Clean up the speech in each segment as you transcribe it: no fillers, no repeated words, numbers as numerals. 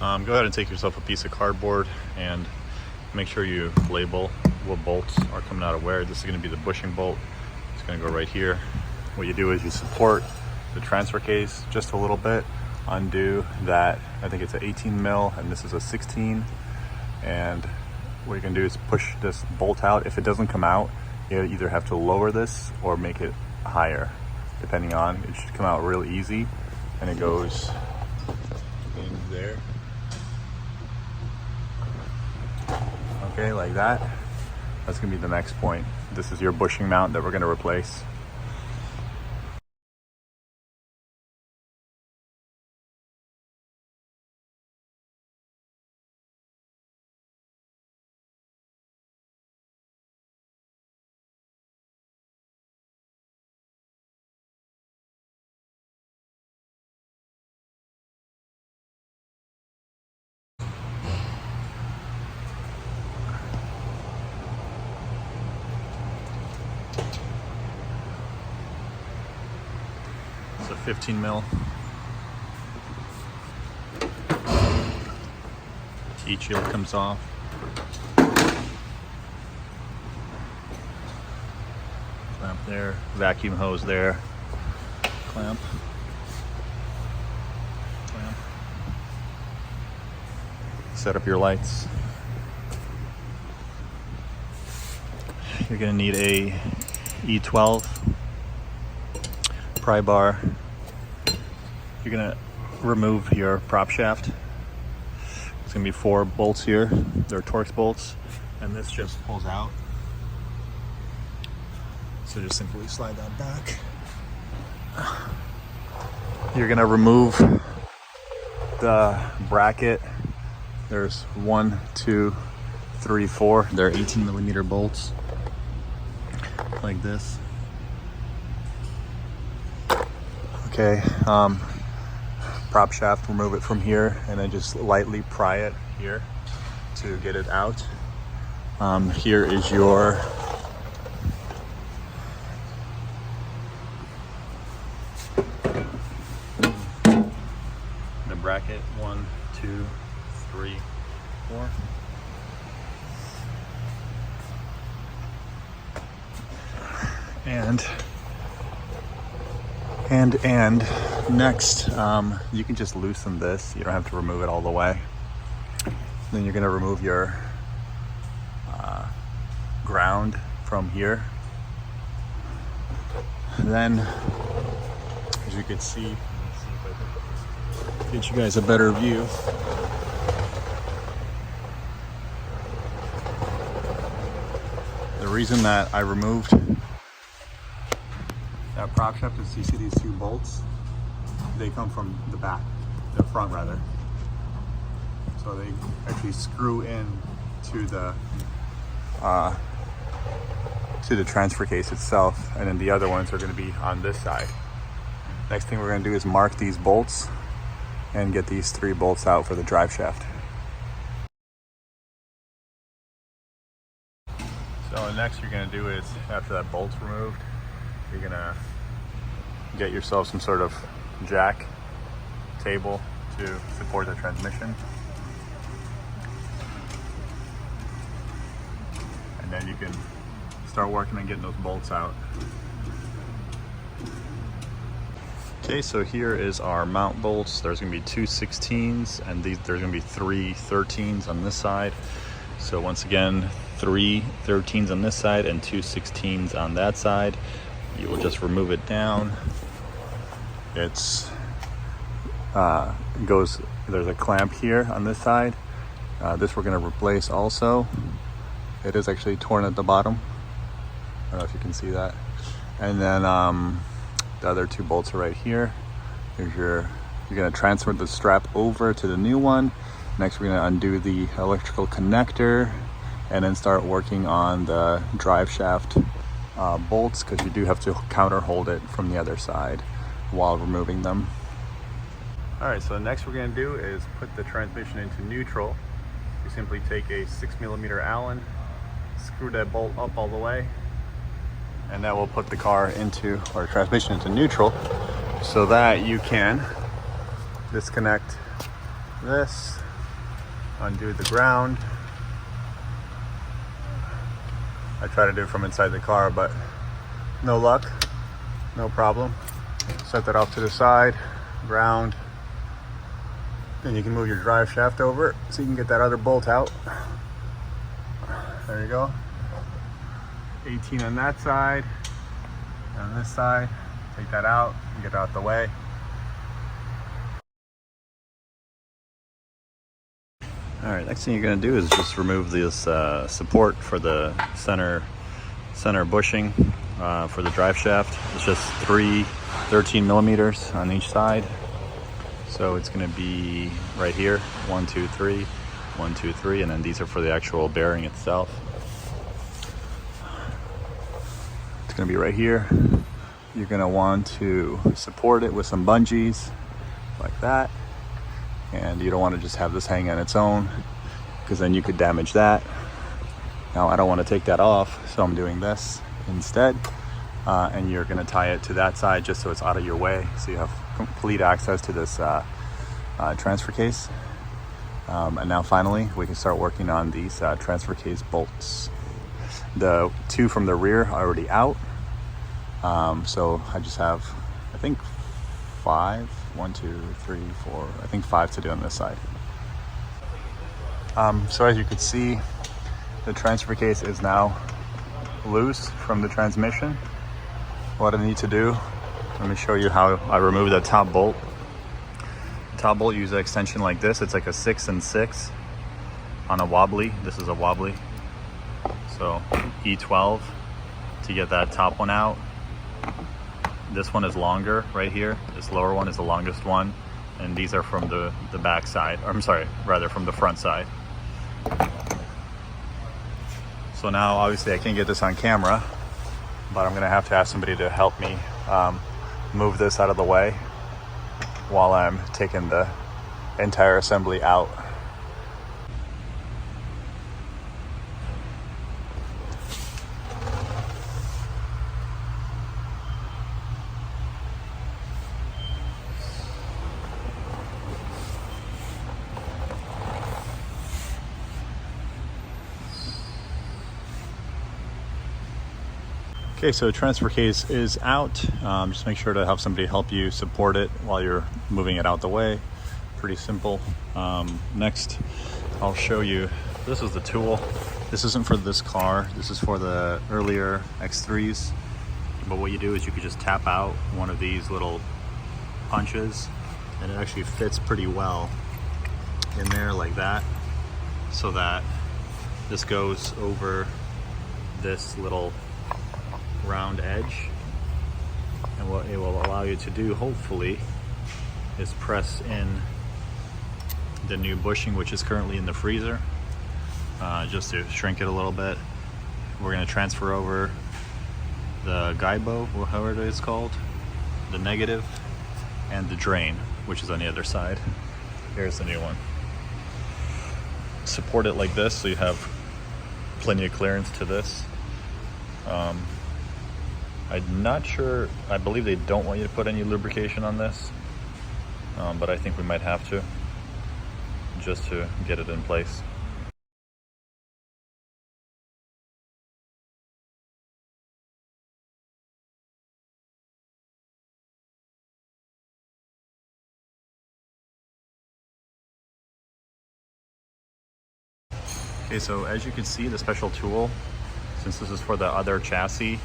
Go ahead and take yourself a piece of cardboard and make sure you label what bolts are coming out of where. This is going to be the bushing bolt. It's going to go right here. What you do is you support the transfer case just a little bit, undo that. I think it's an 18 mil and this is a 16. And what you can do is push this bolt out. If it doesn't come out, you either have to lower this or make it higher, depending on. It should come out real easy, and it goes in there. Okay, like that. That's gonna be the next point. This is your bushing mount that we're gonna replace. It's a 15 mil. Heat shield comes off. Clamp there, vacuum hose there. Clamp. Clamp. Set up your lights. You're gonna need a E12 pry bar. You're gonna remove your prop shaft. It's gonna be 4 bolts here. They're Torx bolts, and this just pulls out. So just simply slide that back. You're gonna remove the bracket. There's 1, 2, 3, 4. They're 18 millimeter bolts, like this. Okay, prop shaft, remove it from here and then just lightly pry it here to get it out. Here is your the bracket, 1, 2, 3, 4. And next, you can just loosen this. You don't have to remove it all the way. Then you're gonna remove your ground from here. Then, as you can see, let me see if I can get you guys a better view. The reason that I removed that prop shaft is you see these 2 bolts, they come from the back, the front rather. So they actually screw in to the transfer case itself, and then the other ones are going to be on this side. Next thing we're going to do is mark these bolts and get these 3 bolts out for the drive shaft. So next you're going to do is, after that bolt's removed, you're going to get yourself some sort of jack table to support the transmission. And then you can start working on getting those bolts out. Okay, so here is our mount bolts. There's gonna be 2 16s and there's gonna be 3 13s on this side. So once again, 3 13s on this side and 2 16s on that side. You will just remove it down. It's there's a clamp here on this side. This we're going to replace also. It is actually torn at the bottom. I don't know if you can see that. And then the other 2 bolts are right here. You're going to transfer the strap over to the new one. Next we're going to undo the electrical connector and then start working on the drive shaft bolts, because you do have to counter hold it from the other side while removing them. All right, so next we're going to do is put the transmission into neutral. You simply take a 6mm Allen, screw that bolt up all the way, and that will put the car into, or transmission into neutral, so that you can disconnect this undo the ground. I try to do it from inside the car, but no luck, no problem. Set that off to the side, ground. Then you can move your drive shaft over so you can get that other bolt out. There you go. 18 on that side. And on this side, take that out and get it out the way. All right, next thing you're gonna do is just remove this support for the center bushing for the drive shaft. It's just 13 millimeters on each side. So it's gonna be right here, 1, 2, 3, 1, 2, 3, and then these are for the actual bearing itself. It's gonna be right here. You're gonna want to support it with some bungees like that. And you don't want to just have this hang on its own, because then you could damage that. Now I don't want to take that off, so I'm doing this instead. And you're going to tie it to that side just so it's out of your way, so you have complete access to this transfer case. And now finally we can start working on these transfer case bolts. The two from the rear are already out, so I just have, I think, 5, 1, 2, 3, 4, I think 5 to do on this side. So as you can see, the transfer case is now loose from the transmission. What I need to do, let me show you how I remove the top bolt. The top bolt uses an extension like this. It's like a 6 and 6 on a wobbly. This is a wobbly. So E12 to get that top one out. This one is longer right here. This lower one is the longest one. And these are from the back side. Or, I'm sorry, rather from the front side. So now obviously I can't get this on camera, but I'm gonna have to ask somebody to help me move this out of the way while I'm taking the entire assembly out. Okay, so the transfer case is out. Just make sure to have somebody help you support it while you're moving it out the way. Pretty simple. Next, I'll show you, this is the tool. This isn't for this car. This is for the earlier X3s. But what you do is you could just tap out one of these little punches, and it actually fits pretty well in there like that, so that this goes over this little round edge. And what it will allow you to do, hopefully, is press in the new bushing, which is currently in the freezer, just to shrink it a little bit. We're going to transfer over the guide bow, or however it's called, the negative, and the drain, which is on the other side. Here's the new one. Support it like this so you have plenty of clearance to this. I'm not sure, I believe they don't want you to put any lubrication on this, but I think we might have to, just to get it in place. Okay, so as you can see, the special tool, since this is for the other chassis,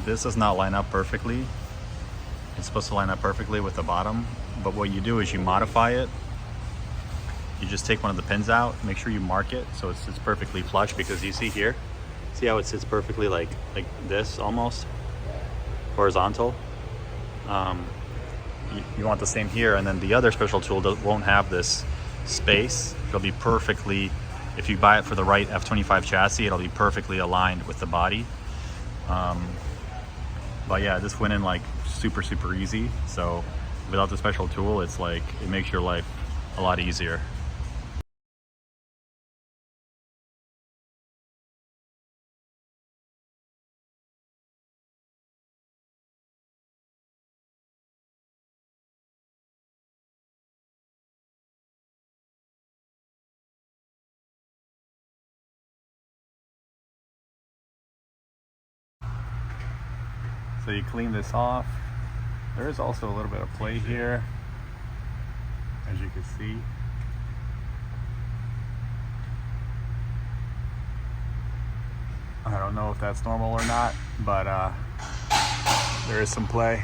this does not line up perfectly. It's supposed to line up perfectly with the bottom, but what you do is you modify it. You just take one of the pins out, make sure you mark it so it sits perfectly flush, because you see here, see how it sits perfectly like this, almost horizontal. You want the same here, and then the other special tool won't have this space. It'll be perfectly, if you buy it for the right F25 chassis, it'll be perfectly aligned with the body. But yeah, this went in like super easy. So without the special tool, it's like, it makes your life a lot easier. So you clean this off. There is also a little bit of play here, as you can see. I don't know if that's normal or not, but there is some play.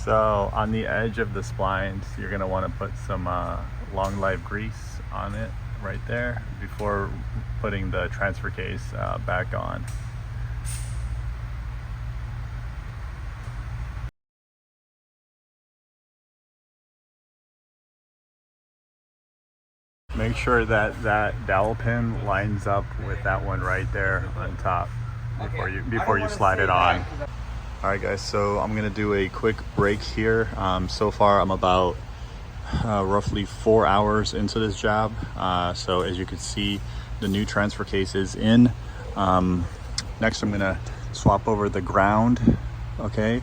So on the edge of the splines, you're going to want to put some long life grease on it right there before putting the transfer case back on. Make sure that that dowel pin lines up with that one right there on top before you slide it on. All right, guys. So I'm gonna do a quick break here. So far, I'm about roughly 4 hours into this job. So as you can see, the new transfer case is in. Next, I'm gonna swap over the ground. Okay,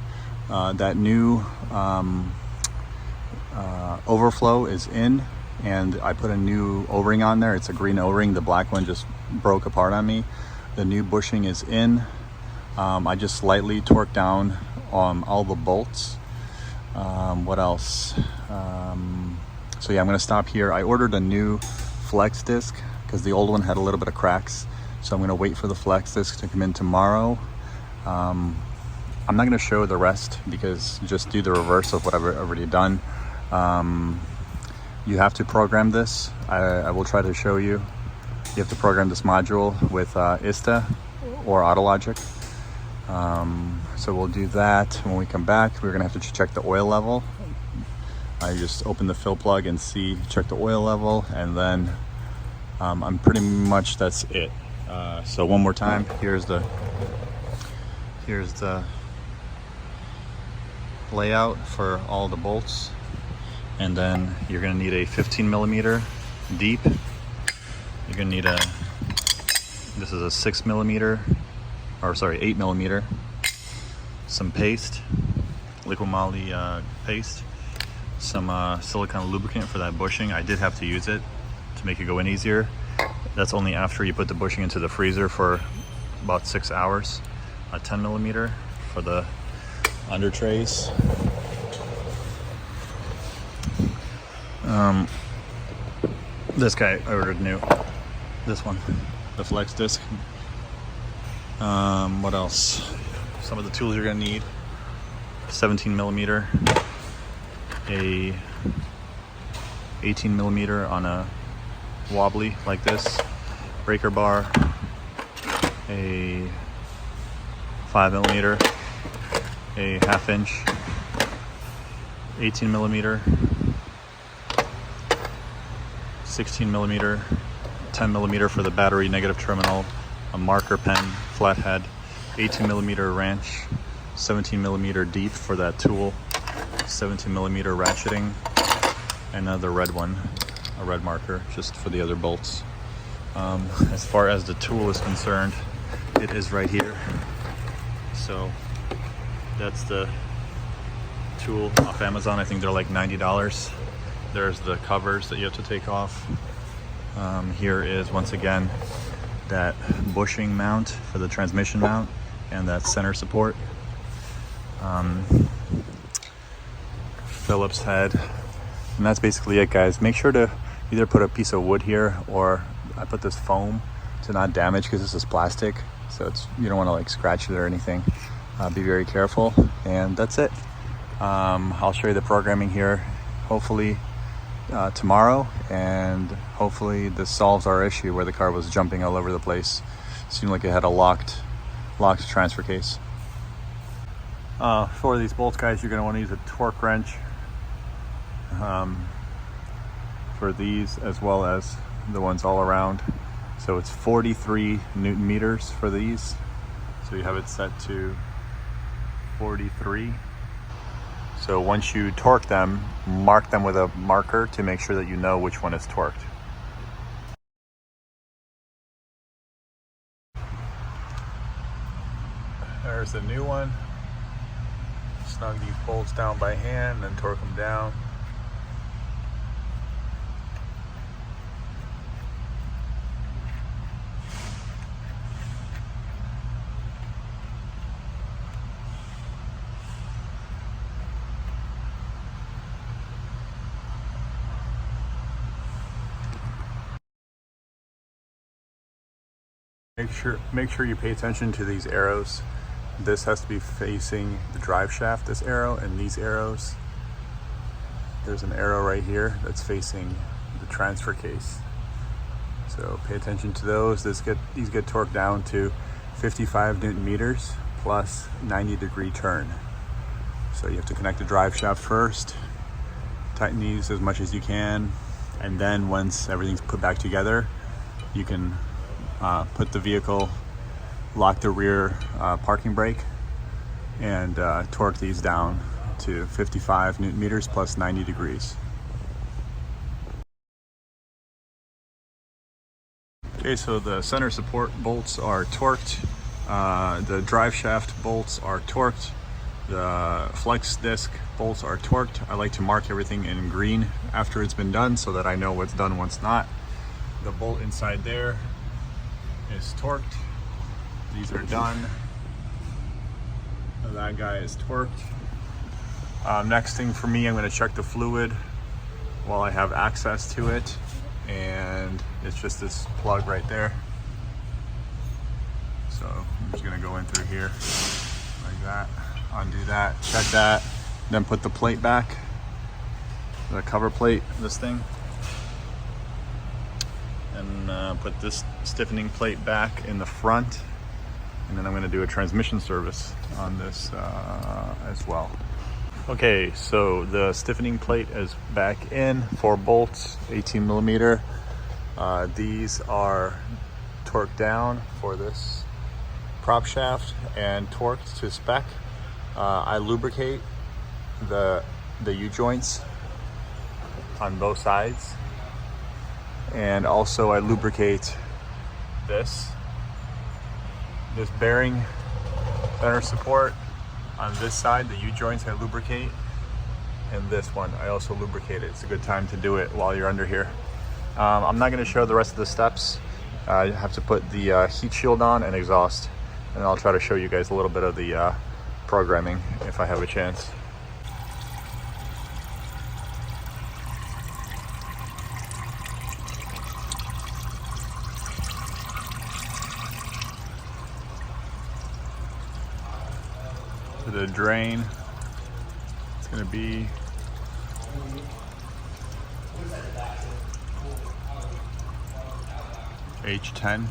that new overflow is in. And I put a new O-ring on there. It's a green O-ring. The black one just broke apart on me. The new bushing is in. I just slightly torqued down all the bolts. What else? So yeah, I'm gonna stop here. I ordered a new flex disc because the old one had a little bit of cracks. So I'm gonna wait for the flex disc to come in tomorrow. I'm not gonna show the rest because just do the reverse of what I've already done. You have to program this. I will try to show you. You have to program this module with ISTA or AutoLogic. So we'll do that when we come back. We're gonna have to check the oil level. I just open the fill plug and check the oil level, and then I'm pretty much that's it. So one more time, here's the layout for all the bolts. And then you're gonna need a 15 millimeter deep. You're gonna need this is a 6 millimeter, or sorry, 8 millimeter. Some paste, liquid moly paste. Some silicone lubricant for that bushing. I did have to use it to make it go in easier. That's only after you put the bushing into the freezer for about 6 hours. A 10 millimeter for the under trays. This guy I ordered new. This one, the flex disc. What else? Some of the tools you're gonna need: 17 millimeter, a 18 millimeter on a wobbly like this, breaker bar, a 5 millimeter, a 1/2 inch, 18 millimeter. 16 millimeter, 10 millimeter for the battery negative terminal, a marker pen, flathead, 18 millimeter wrench, 17 millimeter deep for that tool, 17 millimeter ratcheting, and another red one, a red marker just for the other bolts. As far as the tool is concerned, it is right here. So that's the tool off Amazon. I think they're like $90. There's the covers that you have to take off. Here is once again that bushing mount for the transmission mount and that center support. Phillips head, and that's basically it, guys. Make sure to either put a piece of wood here, or I put this foam to not damage because this is plastic, so you don't want to like scratch it or anything. Be very careful, and that's it. I'll show you the programming here hopefully tomorrow, and hopefully this solves our issue where the car was jumping all over the place. Seemed like it had a locked transfer case. For these bolts, guys, you're going to want to use a torque wrench for these as well as the ones all around. So it's 43 Newton meters for these. So you have it set to 43. So once you torque them, mark them with a marker to make sure that you know which one is torqued. There's the new one. Snug these bolts down by hand, then torque them down. Make sure you pay attention to these arrows. This has to be facing the drive shaft, this arrow, and these arrows. There's an arrow right here that's facing the transfer case. So pay attention to those. These get torqued down to 55 Newton meters plus 90-degree turn. So you have to connect the drive shaft first, tighten these as much as you can, and then once everything's put back together, you can put the vehicle, lock the rear parking brake, and torque these down to 55 Newton meters plus 90 degrees. Okay, so the center support bolts are torqued, the drive shaft bolts are torqued, the flex disc bolts are torqued. I like to mark everything in green after it's been done so that I know what's done, what's not. The bolt inside there is torqued. These are done. That guy is torqued. Next thing for me, I'm going to check the fluid while I have access to it, and it's just this plug right there. So I'm just going to go in through here like that, undo that, check that, then put the plate back, the cover plate, this thing, and put this stiffening plate back in the front, and then I'm going to do a transmission service on this as well. Okay, so the stiffening plate is back in, 4 bolts, 18 millimeter. These are torqued down for this prop shaft and torqued to spec. I lubricate the U-joints on both sides, and also I lubricate this bearing center support on this side. The U-joints I lubricate, and this one I also lubricate it. It's a good time to do it while you're under here. I'm not going to show the rest of the steps. I have to put the heat shield on and exhaust, and I'll try to show you guys a little bit of the programming if I have a chance. The drain, it's going to be H10.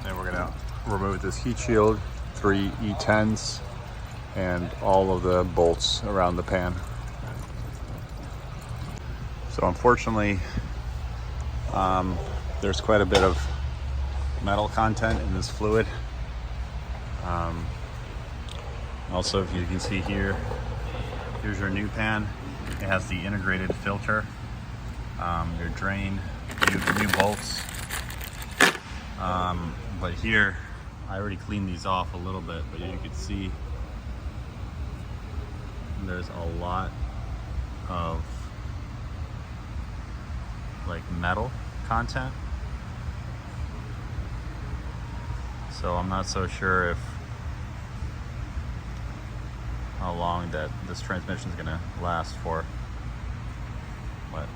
Then we're going to remove this heat shield, 3 E10s, and all of the bolts around the pan. So unfortunately, there's quite a bit of metal content in this fluid. Also, if you can see here, here's your new pan. It has the integrated filter, your drain, new bolts. But here, I already cleaned these off a little bit, but you can see there's a lot of like metal content. So I'm not so sure how long that this transmission is going to last for. But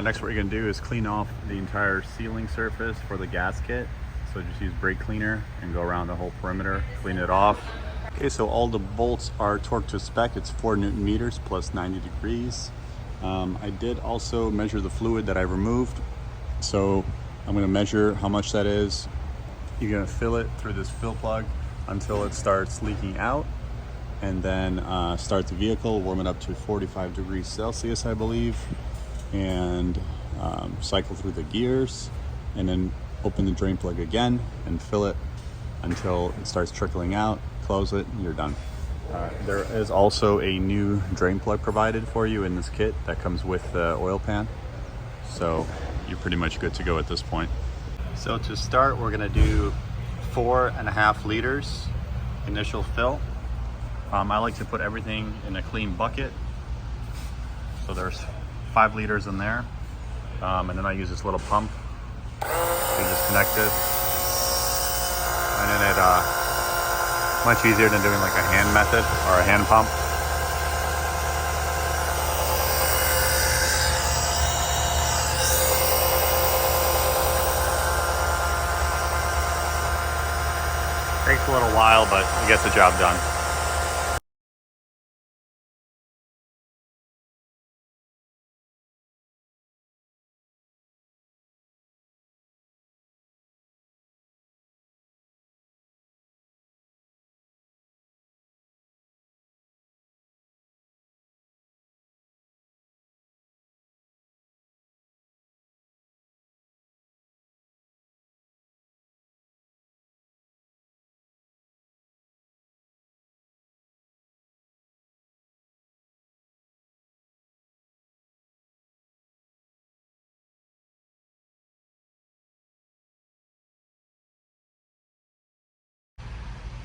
next, what you're going to do is clean off the entire sealing surface for the gasket. So just use brake cleaner and go around the whole perimeter, clean it off. Okay, so all the bolts are torqued to spec. It's 4 Newton meters plus 90 degrees. I did also measure the fluid that I removed. So I'm gonna measure how much that is. You're gonna fill it through this fill plug until it starts leaking out, and then start the vehicle, warm it up to 45 degrees Celsius, I believe, and cycle through the gears, and then open the drain plug again and fill it until it starts trickling out, close it, and you're done. There is also a new drain plug provided for you in this kit that comes with the oil pan. So you're pretty much good to go at this point. So to start, we're gonna do 4.5 liters initial fill. I like to put everything in a clean bucket. So there's 5 liters in there. And then I use this little pump You just connect it, and then it much easier than doing like a hand method or a hand pump. Takes a little while, but it gets the job done.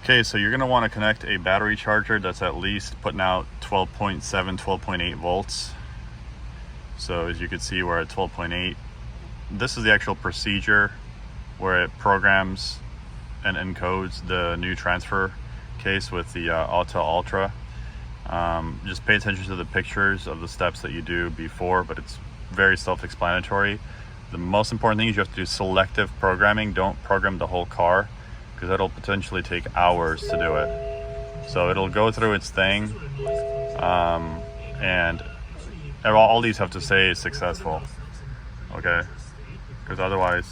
Okay, so you're going to want to connect a battery charger that's at least putting out 12.7, 12.8 volts. So as you can see, we're at 12.8. This is the actual procedure where it programs and encodes the new transfer case with the Auto Ultra. Just pay attention to the pictures of the steps that you do before, but it's very self-explanatory. The most important thing is you have to do selective programming. Don't program the whole car, because it'll potentially take hours to do it. So it'll go through its thing, and all these have to say successful, okay? Because otherwise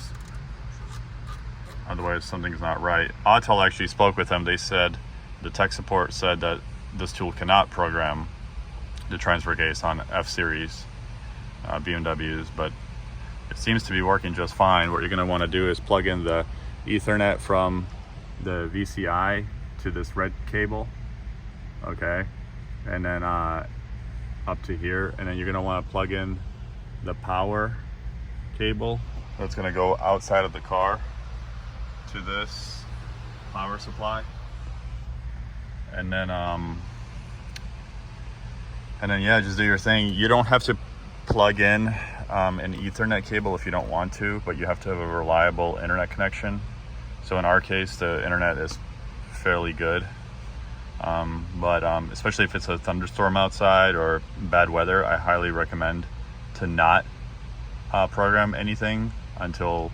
something's not right. Autel actually spoke with them. They said, the tech support said that this tool cannot program the transfer case on F-Series BMWs, but it seems to be working just fine. What you're gonna wanna do is plug in the Ethernet from the VCI to this red cable, okay, and then up to here, and then you're going to want to plug in the power cable that's going to go outside of the car to this power supply, and then yeah, just do your thing. You don't have to plug in an Ethernet cable if you don't want to, but you have to have a reliable internet connection. So in our case, the internet is fairly good, but especially if it's a thunderstorm outside or bad weather, I highly recommend to not program anything until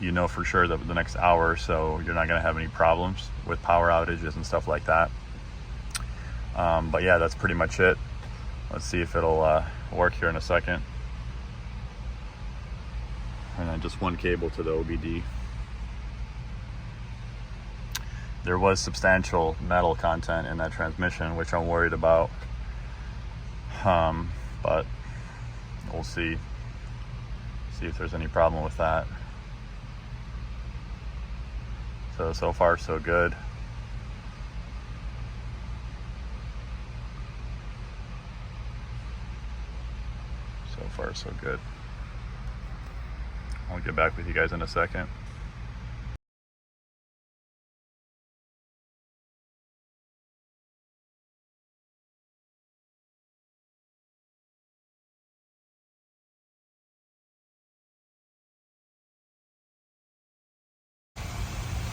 you know for sure that the next hour or so you're not going to have any problems with power outages and stuff like that. But yeah, that's pretty much it. Let's see if it'll work here in a second. And then just one cable to the OBD. There was substantial metal content in that transmission, which I'm worried about. But we'll see if there's any problem with that. So far so good. So far so good. I'll get back with you guys in a second.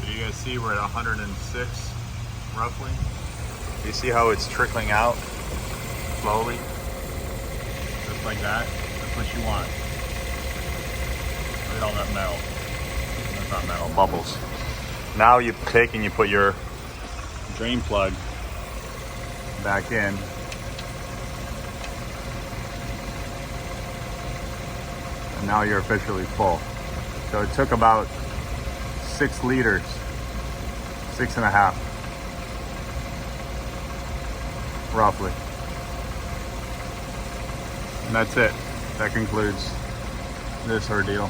You guys see we're at 106 roughly. You see how it's trickling out slowly? Just like that. That's what you want. Look at all that metal. That's not metal, bubbles. Now you take and you put your drain plug back in. And now you're officially full. So it took about 6 liters, 6.5, roughly. And that's it. That concludes this ordeal.